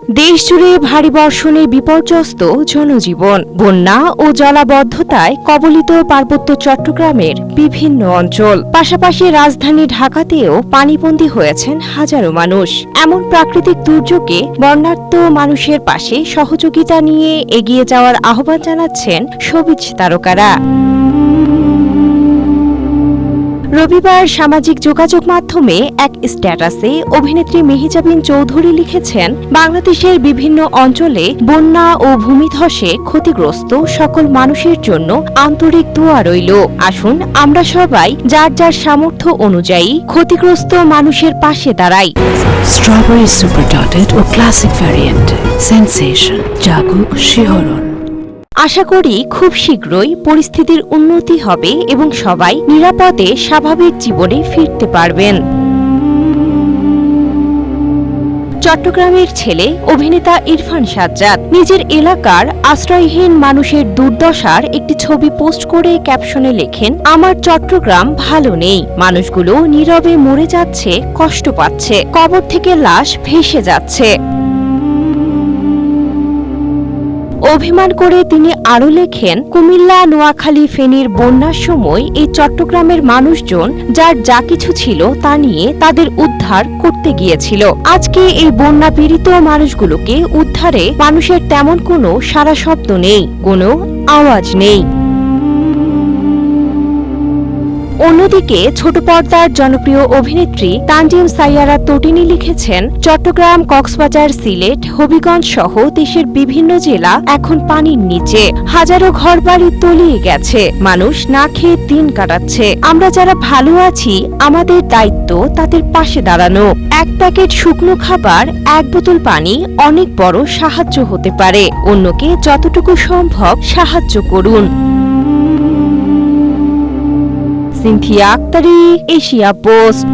দেশজুড়ে ভারী বর্ষণে বিপর্যস্ত জনজীবন, বন্যা ও জলাবদ্ধতায় কবলিত পার্বত্য চট্টগ্রামের বিভিন্ন অঞ্চল, পাশাপাশি রাজধানী ঢাকাতেও পানিবন্দী হয়েছেন হাজারো মানুষ। এমন প্রাকৃতিক দুর্যোগে বন্যার্ত মানুষের পাশে সহযোগিতা নিয়ে এগিয়ে যাওয়ার আহ্বান জানাচ্ছেন শোবিজ তারকারা। রবিবার সামাজিক যোগাযোগ মাধ্যমে এক স্ট্যাটাসে অভিনেত্রী মেহজাবিন চৌধুরী লিখেছেন, বাংলাদেশের বিভিন্ন অঞ্চলে বন্যা ও ভূমিধসে ক্ষতিগ্রস্ত সকল মানুষের জন্য আন্তরিক দোয়া রইল। আসুন আমরা সবাই যার যার সামর্থ্য অনুযায়ী ক্ষতিগ্রস্ত মানুষের পাশে দাঁড়াই। স্ট্রবেরি সুপার ডটেড ও ক্লাসিক ভ্যারিয়েন্ট সেন্সেশন জাগুক শিহরণ। আশা করি খুব শীঘ্রই পরিস্থিতির উন্নতি হবে এবং সবাই নিরাপদে স্বাভাবিক জীবনে ফিরতে পারবেন। চট্টগ্রামের ছেলে অভিনেতা ইরফান সাজ্জাদ নিজের এলাকার আশ্রয়হীন মানুষের দুর্দশার একটি ছবি পোস্ট করে ক্যাপশনে লেখেন, আমার চট্টগ্রাম ভালো নেই, মানুষগুলো নীরবে মরে যাচ্ছে, কষ্ট পাচ্ছে, কবর থেকে লাশ ভেসে যাচ্ছে। অভিমান করে তিনি আরও লেখেন, কুমিল্লা, নোয়াখালী, ফেনীর বন্যার সময় এই চট্টগ্রামের মানুষজন যার যা কিছু ছিল তা নিয়ে তাদের উদ্ধার করতে গিয়েছিল। আজকে এই বন্যা পীড়িত মানুষগুলোকে উদ্ধারে মানুষের তেমন কোনো সাড়া শব্দ নেই, কোনো আওয়াজ নেই। অন্যদিকে ছোট পর্দার জনপ্রিয় অভিনেত্রী তানজিম সাইয়ারা তটিনী লিখেছেন, চট্টগ্রাম, কক্সবাজার, সিলেট, হবিগঞ্জ সহ দেশের বিভিন্ন জেলা এখন পানির নিচে, হাজারো ঘরবাড়ি তলিয়ে গেছে, মানুষ না খেয়ে দিন কাটাচ্ছে। আমরা যারা ভালো আছি আমাদের দায়িত্ব তাদের পাশে দাঁড়ানো। এক প্যাকেট শুকনো খাবার, এক বোতল পানি অনেক বড় সাহায্য হতে পারে। অন্যকে যতটুকু সম্ভব সাহায্য করুন। Sinthia Akhtari, Asia post.